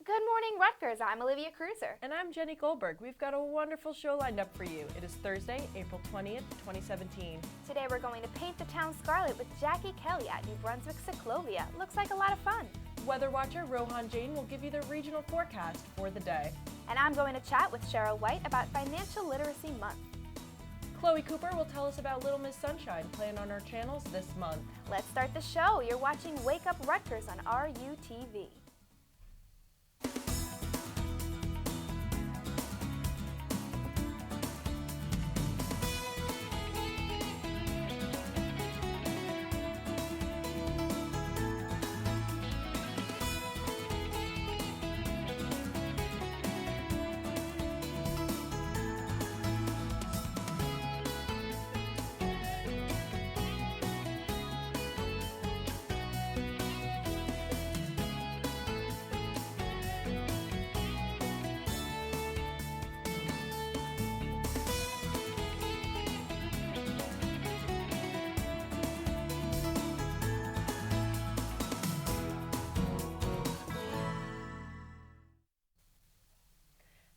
Good morning, Rutgers. I'm Olivia Cruiser. And I'm Jenny Goldberg. We've got a wonderful show lined up for you. It is Thursday, April 20th, 2017. Today we're going to paint the town scarlet with Jackie Kelly at New Brunswick Cyclovia. Looks like a lot of fun. Weather watcher Rohan Jain will give you the regional forecast for the day. And I'm going to chat with Cheryl White about Financial Literacy Month. Chloe Cooper will tell us about Little Miss Sunshine playing on our channels this month. Let's start the show. You're watching Wake Up Rutgers on RUTV.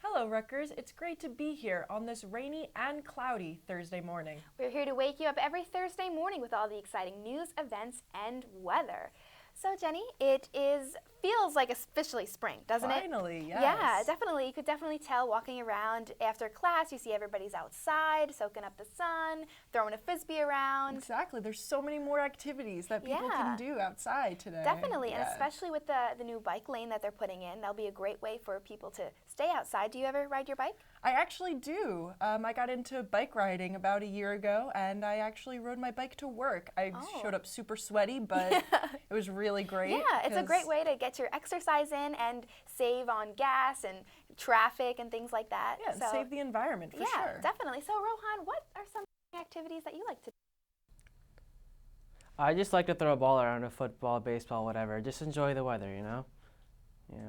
Hello Rutgers, it's great to be here on this rainy and cloudy Thursday morning. We're here to wake you up every Thursday morning with all the exciting news, events, and weather. So Jenny, feels like officially spring, doesn't it? Finally, yes. Yeah, definitely. You could definitely tell walking around after class, you see everybody's outside, soaking up the sun, throwing a Frisbee around. Exactly. There's so many more activities that people can do outside today. Definitely, and especially with the new bike lane that they're putting in, that'll be a great way for people to stay outside. Do you ever ride your bike? I actually do. I got into bike riding about a year ago, and I actually rode my bike to work. I showed up super sweaty, but it was really great. Yeah, it's a great way to get your exercise in and save on gas and traffic and things like that. Yeah, and save the environment for sure. Yeah, definitely. So Rohan, what are some activities that you like to do? I just like to throw a ball around, a football, baseball, whatever. Just enjoy the weather, you know? Yeah,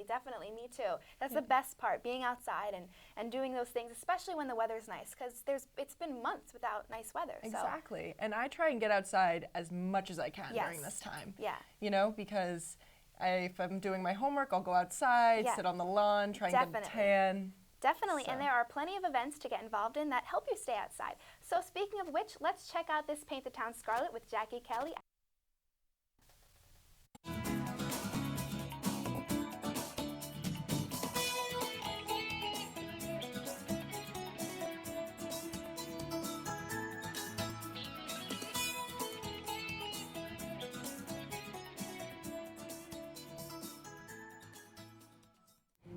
definitely. Me too. That's the best part, being outside and doing those things, especially when the weather's nice, because it's been months without nice weather. Exactly. And I try and get outside as much as I can during this time. Yeah. You know, because if I'm doing my homework, I'll go outside, sit on the lawn, try and get a tan. Definitely, and there are plenty of events to get involved in that help you stay outside. So speaking of which, let's check out this Paint the Town Scarlet with Jackie Kelly.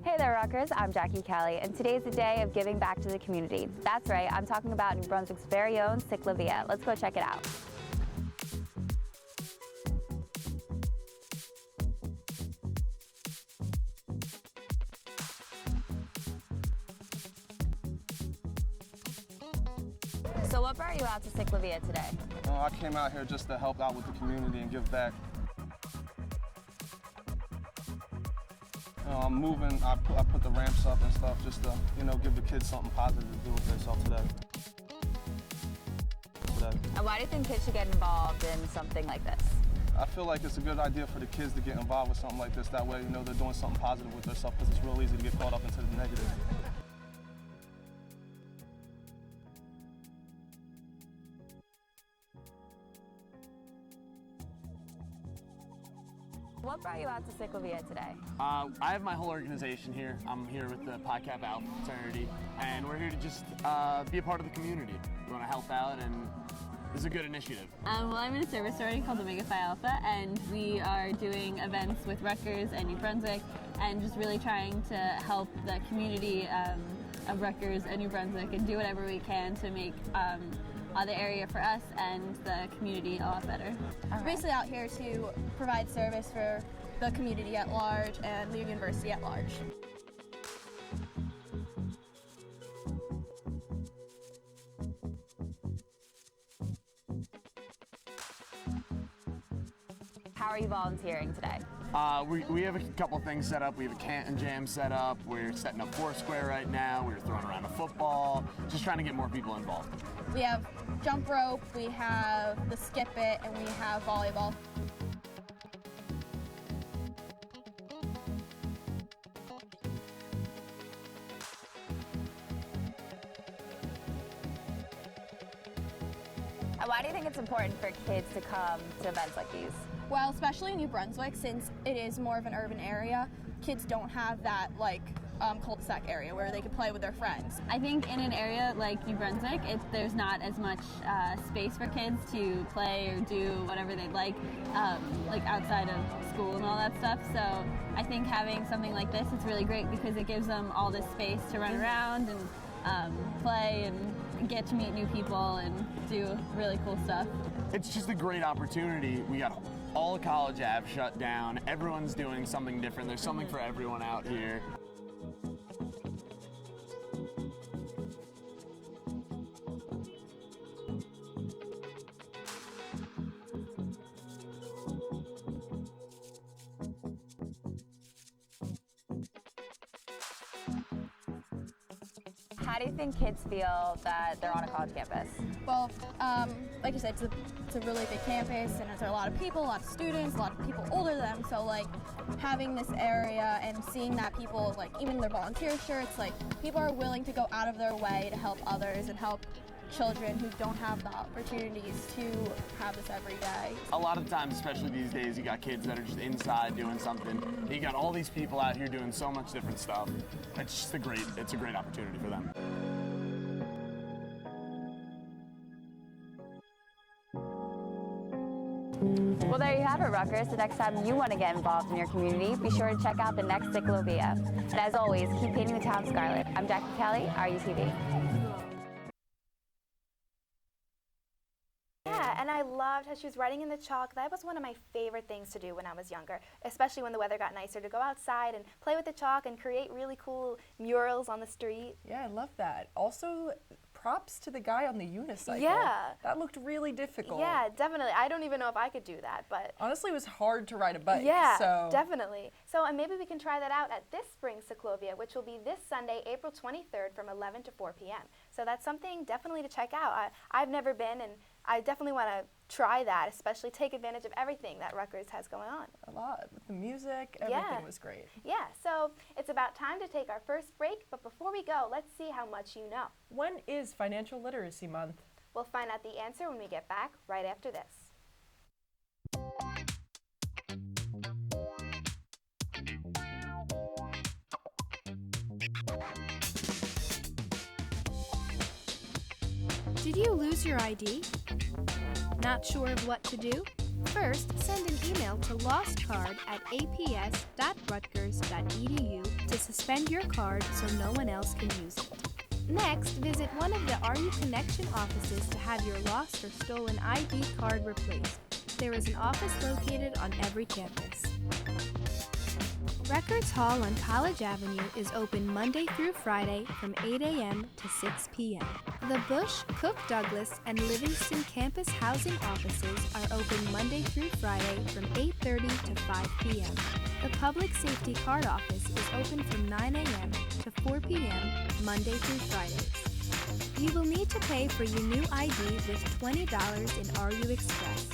Hey there, Rockers. I'm Jackie Kelly, and today's the day of giving back to the community. That's right, I'm talking about New Brunswick's very own Cyclovia. Let's go check it out. So what brought you out to Cyclovia today? Well, I came out here just to help out with the community and give back. I'm moving, I put the ramps up and stuff just to, give the kids something positive to do with themselves today. And why do you think kids should get involved in something like this? I feel like it's a good idea for the kids to get involved with something like this. That way, they're doing something positive with themselves, because it's real easy to get caught up into the negative. What brought you out to Cyclovia today? I have my whole organization here. I'm here with the Pi Kappa Alpha fraternity, and we're here to just be a part of the community. We want to help out, and this is a good initiative. Well, I'm in a service sorority called Omega Phi Alpha, and we are doing events with Rutgers and New Brunswick, and just really trying to help the community of Rutgers and New Brunswick, and do whatever we can to make the area for us and the community a lot better. We're basically out here to provide service for the community at large and the university at large. How are you volunteering today? We have a couple things set up. We have a Canton Jam set up. We're setting up Foursquare right now. We're throwing around a football, just trying to get more people involved. We have jump rope, we have the skip it, and we have volleyball. why do you think it's important for kids to come to events like these? Well, especially in New Brunswick, since it is more of an urban area, kids don't have that cul-de-sac area where they can play with their friends. I think in an area like New Brunswick, there's not as much space for kids to play or do whatever they'd like outside of school and all that stuff. So I think having something like this is really great because it gives them all this space to run around and play and get to meet new people and do really cool stuff. It's just a great opportunity. We got all of College Ave shut down. Everyone's doing something different. There's something for everyone out here. How do you think kids feel that they're on a college campus? Well, like you said, it's a really big campus, and there's a lot of people, a lot of students, a lot of people older than them. So having this area and seeing that people, even their volunteer shirts, people are willing to go out of their way to help others and help children who don't have the opportunities to have this every day. A lot of times, especially these days, you got kids that are just inside doing something. You got all these people out here doing so much different stuff. It's a great opportunity for them. Well, there you have it, Rutgers. The next time you want to get involved in your community, be sure to check out the next Cyclovia. And as always, keep painting the town scarlet. I'm Jackie Kelly, RUTV. Yeah, and I loved how she was writing in the chalk. That was one of my favorite things to do when I was younger, especially when the weather got nicer, to go outside and play with the chalk and create really cool murals on the street. Yeah, I love that. Also, props to the guy on the unicycle. Yeah. That looked really difficult. Yeah, definitely. I don't even know if I could do that, but Honestly, it was hard to ride a bike. yeah, so. definitely. So and maybe we can try that out at this spring Cyclovia, which will be this Sunday, April 23rd from 11 to 4 p.m. So that's something definitely to check out. I've never been, and I definitely want to try that, especially take advantage of everything that Rutgers has going on. A lot. The music, everything Yeah. was great. Yeah, so it's about time to take our first break, but before we go, let's see how much you know. When is Financial Literacy Month? We'll find out the answer when we get back right after this. Did you lose your ID? Not sure of what to do? First, send an email to lostcard@aps.rutgers.edu to suspend your card so no one else can use it. Next, visit one of the RU Connection offices to have your lost or stolen ID card replaced. There is an office located on every campus. Rutgers Hall on College Avenue is open Monday through Friday from 8 a.m. to 6 p.m. The Bush, Cook Douglas, and Livingston campus housing offices are open Monday through Friday from 8:30 to 5 p.m. The Public Safety Card office is open from 9 a.m. to 4 p.m. Monday through Fridays. You will need to pay for your new ID with $20 in RU Express.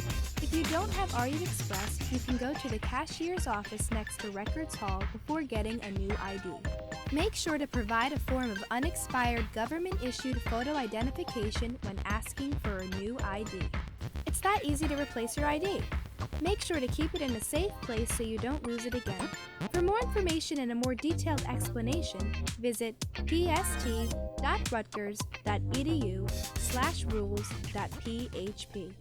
If you don't have RU Express, you can go to the cashier's office next to Records Hall before getting a new ID. Make sure to provide a form of unexpired government-issued photo identification when asking for a new ID. It's that easy to replace your ID. Make sure to keep it in a safe place so you don't lose it again. For more information and a more detailed explanation, visit pst.rutgers.edu/rules.php.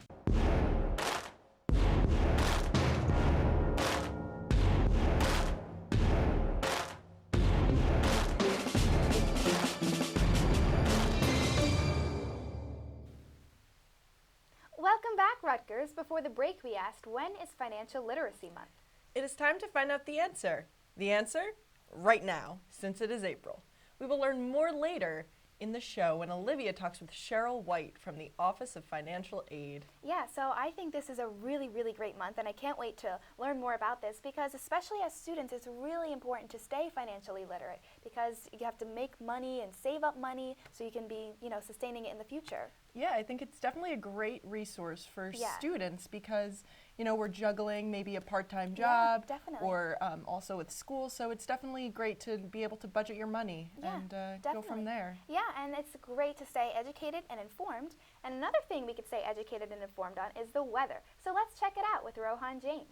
Welcome back, Rutgers. Before the break, we asked, when is Financial Literacy Month? It is time to find out the answer. The answer? Right now, since it is April. We will learn more later in the show when Olivia talks with Cheryl White from the Office of Financial Aid. Yeah, so I think this is a really, really great month, and I can't wait to learn more about this because especially as students, it's really important to stay financially literate because you have to make money and save up money so you can be, sustaining it in the future. Yeah, I think it's definitely a great resource for Yeah. students because, we're juggling maybe a part-time Yeah, job definitely. or also with school. So it's definitely great to be able to budget your money and go Definitely. from there. Yeah, and it's great to stay educated and informed. And another thing we could stay educated and informed on is the weather. So let's check it out with Rohan Jain.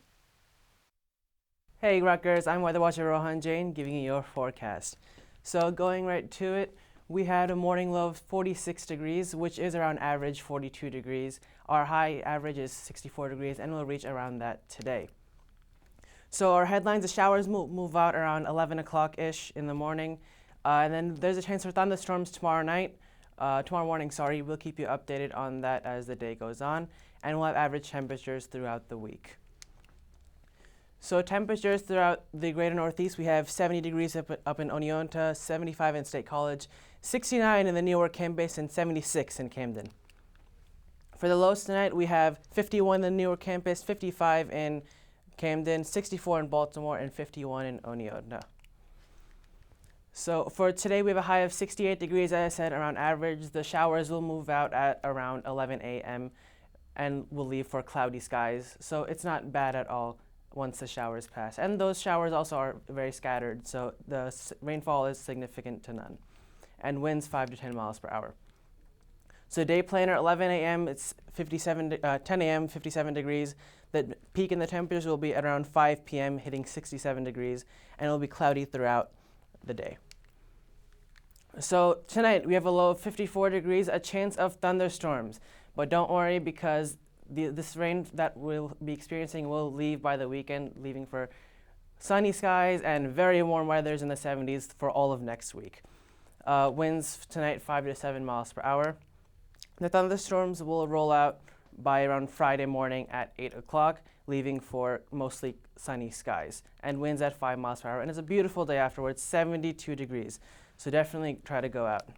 Hey Rutgers, I'm Weather Watcher Rohan Jain giving you your forecast. So going right to it, we had a morning low of 46 degrees, which is around average 42 degrees. Our high average is 64 degrees, and we'll reach around that today. So our headlines, the showers move out around 11 o'clock-ish in the morning. And then there's a chance for thunderstorms tomorrow morning. We'll keep you updated on that as the day goes on. And we'll have average temperatures throughout the week. So temperatures throughout the greater Northeast, we have 70 degrees up in Oneonta, 75 in State College, 69 in the New York campus, and 76 in Camden. For the lows tonight, we have 51 in the New York campus, 55 in Camden, 64 in Baltimore, and 51 in Oneonta. So for today, we have a high of 68 degrees, as I said, around average. The showers will move out at around 11 a.m. and will leave for cloudy skies. So it's not bad at all once the showers pass. And those showers also are very scattered, so the rainfall is significant to none. And winds 5 to 10 miles per hour. So day planner, 11 a.m., it's 10 a.m., 57 degrees. The peak in the temperatures will be at around 5 p.m., hitting 67 degrees, and it will be cloudy throughout the day. So tonight, we have a low of 54 degrees, a chance of thunderstorms. But don't worry, because this rain that we'll be experiencing will leave by the weekend, leaving for sunny skies and very warm weathers in the 70s for all of next week. Winds tonight 5 to 7 miles per hour. The thunderstorms will roll out by around Friday morning at 8 o'clock, leaving for mostly sunny skies and winds at 5 miles per hour. And it's a beautiful day afterwards, 72 degrees. So definitely try to go out.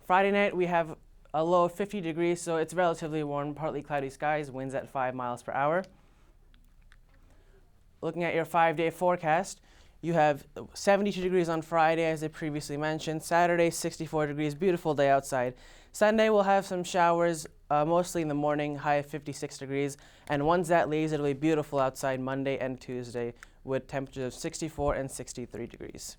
Friday night we have a low of 50 degrees, so it's relatively warm, partly cloudy skies, winds at 5 miles per hour. Looking at your 5-day forecast, you have 72 degrees on Friday, as I previously mentioned. Saturday, 64 degrees, beautiful day outside. Sunday, we'll have some showers, mostly in the morning, high of 56 degrees. And once that leaves, it'll be beautiful outside Monday and Tuesday with temperatures of 64 and 63 degrees.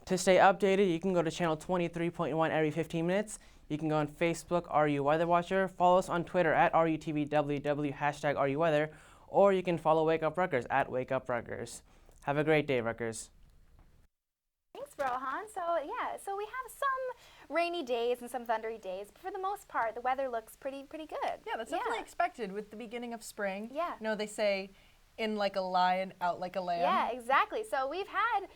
To stay updated, you can go to channel 23.1 every 15 minutes. You can go on Facebook, RU Weather Watcher. Follow us on Twitter at RUTVWW, hashtag RUWeather, or you can follow Wake Up Rutgers at Wake Up Rutgers. Have a great day, Rutgers. Thanks, Rohan. So we have some rainy days and some thundery days, but for the most part, the weather looks pretty good. Yeah, that's definitely expected with the beginning of spring. Yeah. They say in like a lion, out like a lamb. Yeah, exactly. So we've had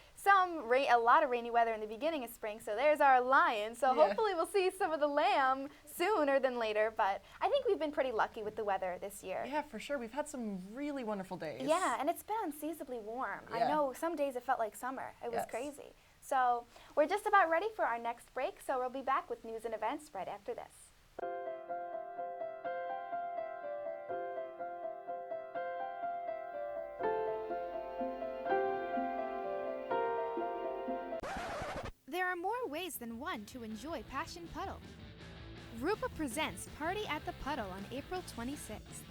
a lot of rainy weather in the beginning of spring, so there's our lion. So hopefully we'll see some of the lamb sooner than later, but I think we've been pretty lucky with the weather this year. Yeah, for sure. We've had some really wonderful days. Yeah, and it's been unseasonably warm. Yeah. I know some days it felt like summer. It was crazy. So we're just about ready for our next break, so we'll be back with news and events right after this. There are more ways than one to enjoy Passion Puddle. Rupa presents Party at the Puddle on April 26th.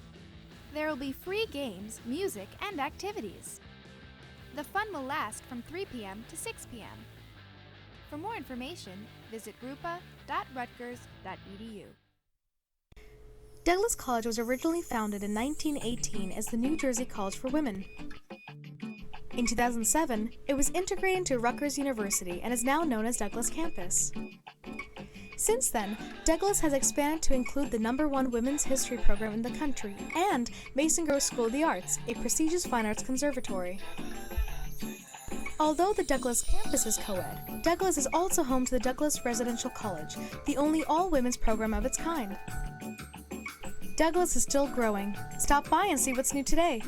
There will be free games, music, and activities. The fun will last from 3 p.m. to 6 p.m. For more information, visit rupa.rutgers.edu. Douglas College was originally founded in 1918 as the New Jersey College for Women. In 2007, it was integrated into Rutgers University and is now known as Douglas Campus. Since then, Douglas has expanded to include the #1 women's history program in the country and Mason Gross School of the Arts, a prestigious fine arts conservatory. Although the Douglas campus is co-ed, Douglas is also home to the Douglas Residential College, the only all-women's program of its kind. Douglas is still growing. Stop by and see what's new today.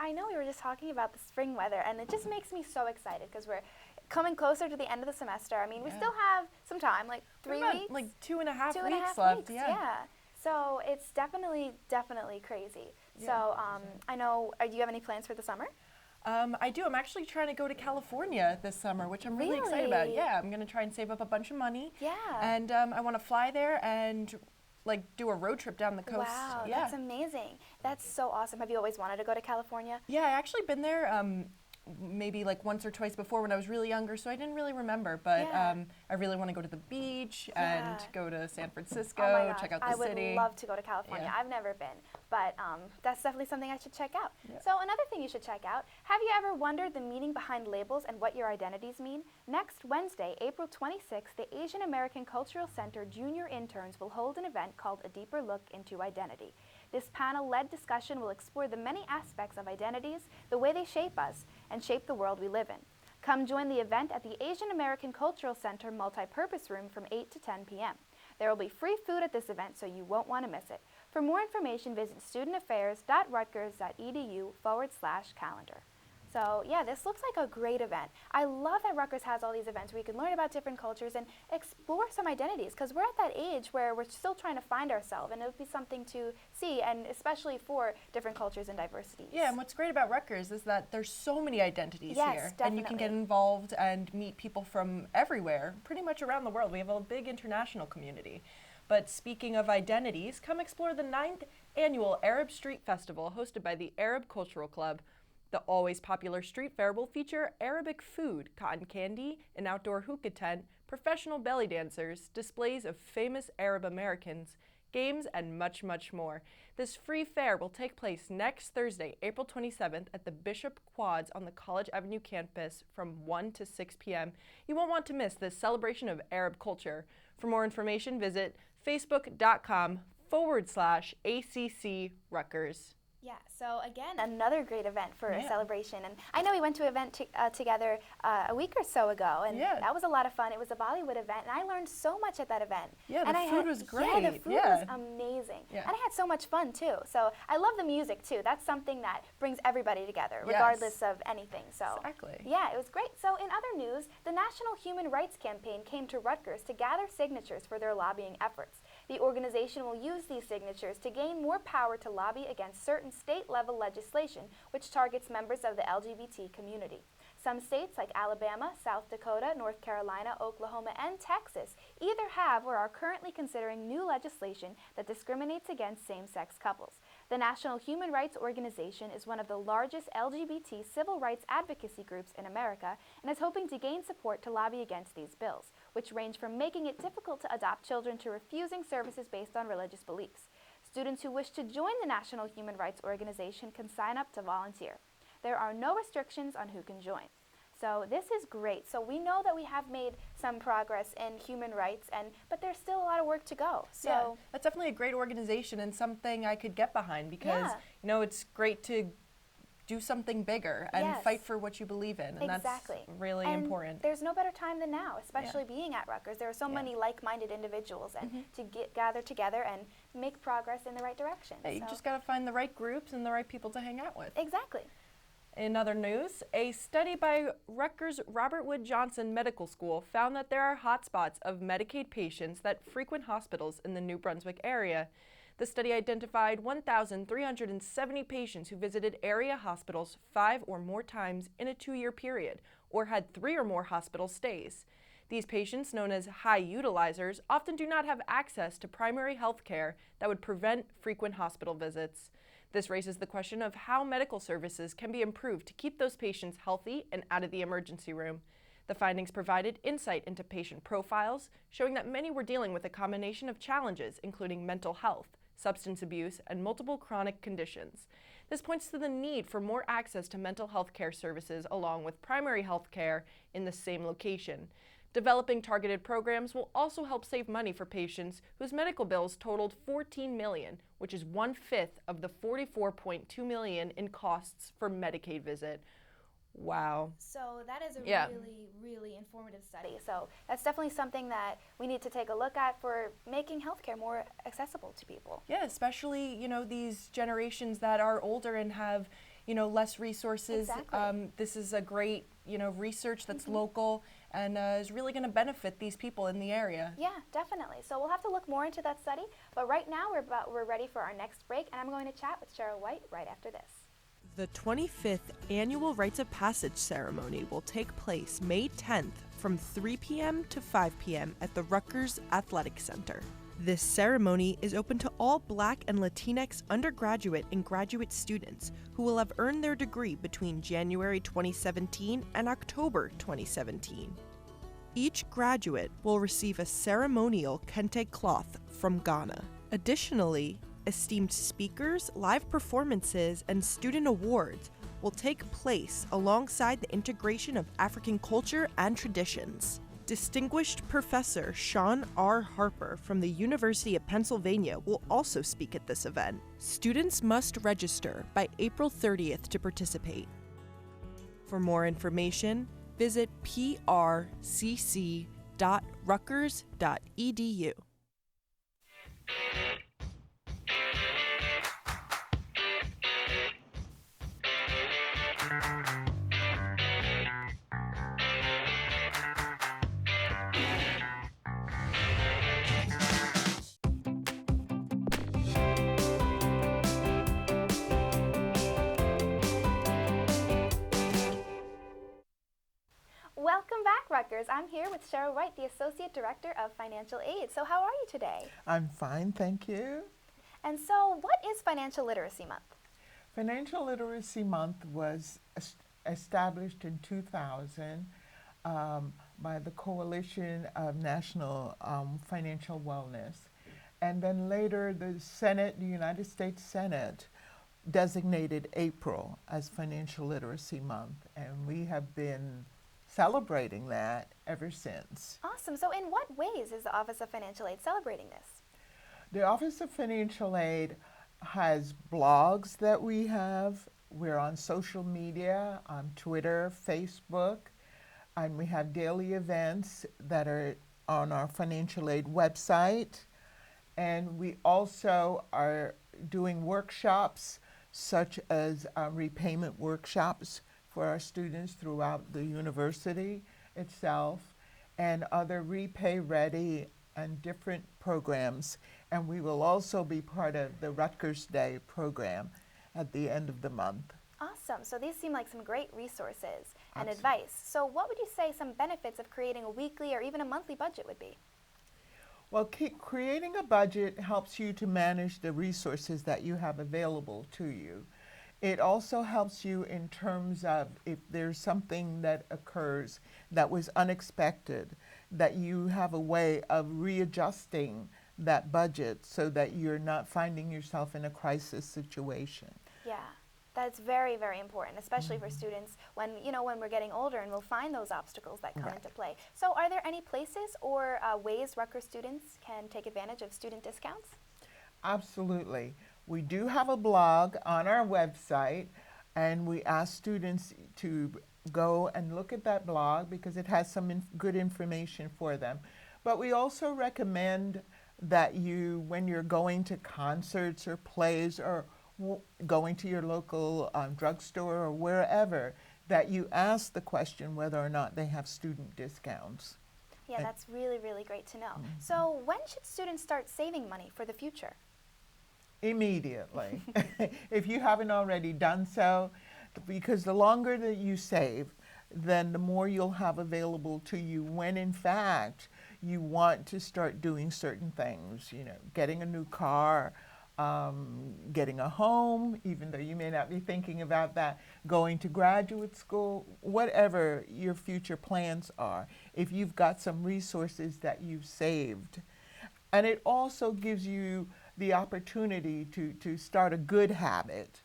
I know we were just talking about the spring weather, and it just makes me so excited because we're coming closer to the end of the semester. I mean, we still have some time, like 3 About, weeks. like 2.5 2.5 weeks left. weeks, Yeah. So it's definitely crazy. So I know, do you have any plans for the summer? I do. I'm actually trying to go to California this summer, which I'm really excited about. Yeah, I'm going to try and save up a bunch of money. Yeah. And I want to fly there and like do a road trip down the coast. Wow, Yeah. that's amazing. That's so awesome. Have you always wanted to go to California? Yeah, I actually been there maybe like once or twice before when I was really younger, so I didn't really remember. But I really want to go to the beach and go to San Francisco, Oh my gosh, check out the city. I would love to go to California. Yeah. I've never been, but that's definitely something I should check out. So another thing you should check out, have you ever wondered the meaning behind labels and what your identities mean? Next Wednesday, April 26th, the Asian American Cultural Center junior interns will hold an event called A Deeper Look into Identity. This panel-led discussion will explore the many aspects of identities, the way they shape us, and shape the world we live in. Come join the event at the Asian American Cultural Center Multipurpose Room from 8 to 10 p.m. There will be free food at this event, so you won't want to miss it. For more information, visit studentaffairs.rutgers.edu/calendar. So yeah, this looks like a great event. I love that Rutgers has all these events where you can learn about different cultures and explore some identities, because we're at that age where we're still trying to find ourselves, and it would be something to see, and especially for different cultures and diversities. Yeah, and what's great about Rutgers is that there's so many identities here. Definitely. And you can get involved and meet people from everywhere, pretty much around the world. We have a big international community. But speaking of identities, come explore the 9th annual Arab Street Festival hosted by the Arab Cultural Club. The always popular street fair will feature Arabic food, cotton candy, an outdoor hookah tent, professional belly dancers, displays of famous Arab Americans, games, and much, much more. This free fair will take place next Thursday, April 27th at the Bishop Quads on the College Avenue campus from 1 to 6 p.m. You won't want to miss this celebration of Arab culture. For more information, visit facebook.com/ACC Rutgers. Yeah, so again, another great event for a celebration. And I know we went to an event together a week or so ago, and that was a lot of fun. It was a Bollywood event, and I learned so much at that event. Yeah, and the food was great. Yeah, the food was amazing. Yeah. And I had so much fun, too. So I love the music, too. That's something that brings everybody together, regardless of anything. So exactly. Yeah, it was great. So in other news, the National Human Rights Campaign came to Rutgers to gather signatures for their lobbying efforts. The organization will use these signatures to gain more power to lobby against certain state-level legislation which targets members of the LGBT community. Some states like Alabama, South Dakota, North Carolina, Oklahoma, and Texas either have or are currently considering new legislation that discriminates against same-sex couples. The National Human Rights Organization is one of the largest LGBT civil rights advocacy groups in America and is hoping to gain support to lobby against these bills, which range from making it difficult to adopt children to refusing services based on religious beliefs. Students who wish to join the National Human Rights Organization can sign up to volunteer. There are no restrictions on who can join. So this is great. So we know that we have made some progress in human rights, but there's still a lot of work to go. So that's definitely a great organization and something I could get behind because you know it's great to do something bigger and fight for what you believe in, and that's really important. There's no better time than now, especially being at Rutgers. There are so many like-minded individuals, and to gather together and make progress in the right direction. Yeah, you just got to find the right groups and the right people to hang out with. Exactly. In other news, a study by Rutgers Robert Wood Johnson Medical School found that there are hotspots of Medicaid patients that frequent hospitals in the New Brunswick area. The study identified 1,370 patients who visited area hospitals 5 or more times in a 2-year period, or had 3 or more hospital stays. These patients, known as high utilizers, often do not have access to primary health care that would prevent frequent hospital visits. This raises the question of how medical services can be improved to keep those patients healthy and out of the emergency room. The findings provided insight into patient profiles, showing that many were dealing with a combination of challenges, including mental health, substance abuse, and multiple chronic conditions. This points to the need for more access to mental health care services along with primary health care in the same location. Developing targeted programs will also help save money for patients whose medical bills totaled $14 million, which is 1/5 of the $44.2 million in costs for Medicaid visit. Wow. So that is a really, really informative study. So that's definitely something that we need to take a look at for making healthcare more accessible to people. Yeah, especially, you know, these generations that are older and have, less resources. Exactly. This is a great, research that's local and is really going to benefit these people in the area. Yeah, definitely. So we'll have to look more into that study. But right now we're ready for our next break, and I'm going to chat with Cheryl White right after this. The 25th Annual Rites of Passage Ceremony will take place May 10th from 3 p.m. to 5 p.m. at the Rutgers Athletic Center. This ceremony is open to all Black and Latinx undergraduate and graduate students who will have earned their degree between January 2017 and October 2017. Each graduate will receive a ceremonial kente cloth from Ghana. Additionally, esteemed speakers, live performances, and student awards will take place alongside the integration of African culture and traditions. Distinguished Professor Sean R. Harper from the University of Pennsylvania will also speak at this event. Students must register by April 30th to participate. For more information, visit prcc.rutgers.edu. Welcome back, Rutgers. I'm here with Cheryl White, the Associate Director of Financial Aid. So how are you today? I'm fine, thank you. And so what is Financial Literacy Month? Financial Literacy Month was established in 2000 by the Coalition of National Financial Wellness. And then later the United States Senate designated April as Financial Literacy Month. And we have been celebrating that ever since. Awesome. So in what ways is the Office of Financial Aid celebrating this? The Office of Financial Aid has blogs that we have. We're on social media, on Twitter, Facebook, and we have daily events that are on our financial aid website. And we also are doing workshops such as repayment workshops for our students throughout the university itself, and other Repay Ready and different programs. And we will also be part of the Rutgers Day program at the end of the month. Awesome. So these seem like some great resources and Absolutely. advice. So what would you say some benefits of creating a weekly or even a monthly budget would be? Well, creating a budget helps you to manage the resources that you have available to you. It also helps you in terms of if there's something that occurs that was unexpected, that you have a way of readjusting that budget so that you're not finding yourself in a crisis situation. Yeah, that's very, very important, especially for students when, when we're getting older and we'll find those obstacles that come into play. So are there any places or ways Rutgers students can take advantage of student discounts? Absolutely. We do have a blog on our website, and we ask students to go and look at that blog because it has some good information for them. But we also recommend that you, when you're going to concerts or plays or going to your local drugstore or wherever, that you ask the question whether or not they have student discounts. Yeah, that's really, really great to know. So when should students start saving money for the future? Immediately, if you haven't already done so, because the longer that you save, then the more you'll have available to you when in fact you want to start doing certain things, getting a new car, getting a home, even though you may not be thinking about that, going to graduate school, whatever your future plans are, if you've got some resources that you've saved. And it also gives you the opportunity to start a good habit.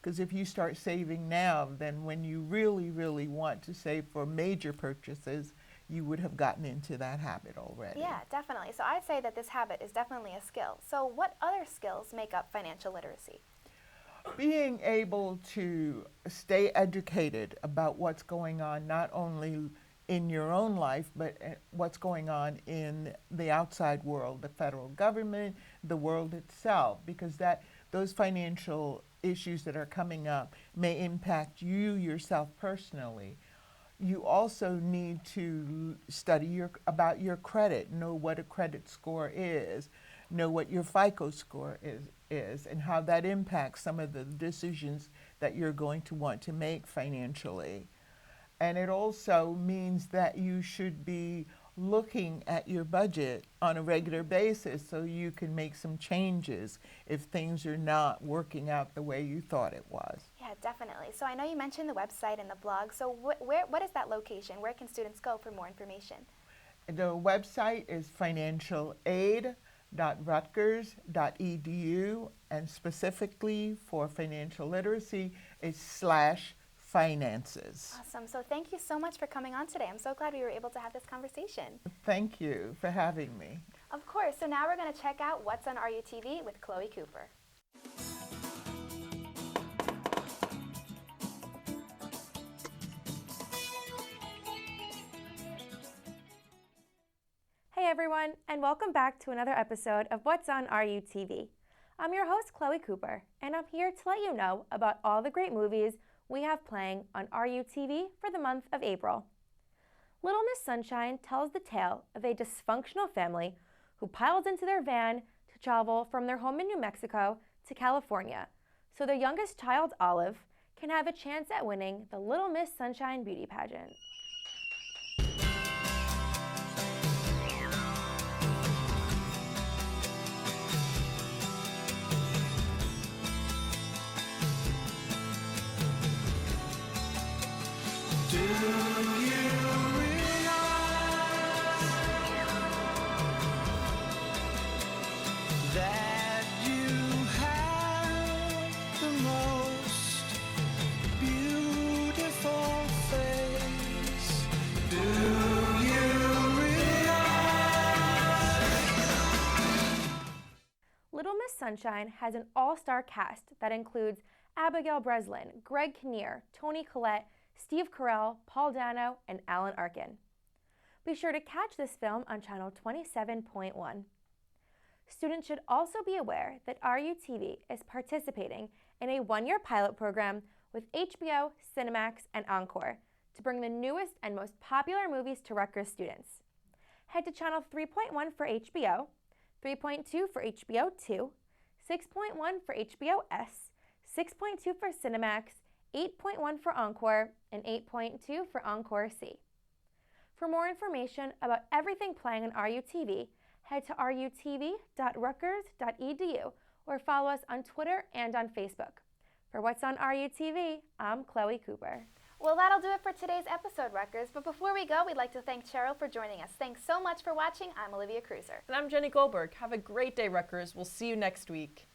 Because if you start saving now, then when you really, really want to save for major purchases, you would have gotten into that habit already. Yeah, definitely. So I'd say that this habit is definitely a skill. So what other skills make up financial literacy? Being able to stay educated about what's going on, not only in your own life, but what's going on in the outside world, the federal government, the world itself, because those financial issues that are coming up may impact you yourself personally. You also need to study about your credit, know what a credit score is, know what your FICO score is, and how that impacts some of the decisions that you're going to want to make financially. And it also means that you should be looking at your budget on a regular basis so you can make some changes if things are not working out the way you thought it was. Yeah, definitely. So I know you mentioned the website and the blog. So what is that location? Where can students go for more information? The website is financialaid.rutgers.edu, and specifically for financial literacy, it's /finances. Awesome. So thank you so much for coming on today. I'm so glad we were able to have this conversation. Thank you for having me. Of course. So now we're going to check out What's on RUTV with Chloe Cooper. Hey everyone, and welcome back to another episode of What's on RUTV. I'm your host, Chloe Cooper, and I'm here to let you know about all the great movies we have playing on RUTV for the month of April. Little Miss Sunshine tells the tale of a dysfunctional family who piles into their van to travel from their home in New Mexico to California so their youngest child, Olive, can have a chance at winning the Little Miss Sunshine beauty pageant. Do you realize that you have the most beautiful face? Do you realize? Little Miss Sunshine has an all-star cast that includes Abigail Breslin, Greg Kinnear, Toni Collette, Steve Carell, Paul Dano, and Alan Arkin. Be sure to catch this film on channel 27.1. Students should also be aware that RUTV is participating in a one-year pilot program with HBO, Cinemax, and Encore to bring the newest and most popular movies to Rutgers students. Head to channel 3.1 for HBO, 3.2 for HBO 2, 6.1 for HBO S, 6.2 for Cinemax, 8.1 for Encore, and 8.2 for Encore C. For more information about everything playing on RUTV, head to rutv.rutgers.edu or follow us on Twitter and on Facebook. For What's on RUTV, I'm Chloe Cooper. Well, that'll do it for today's episode, Rutgers. But before we go, we'd like to thank Cheryl for joining us. Thanks so much for watching. I'm Olivia Cruiser. And I'm Jenny Goldberg. Have a great day, Rutgers. We'll see you next week.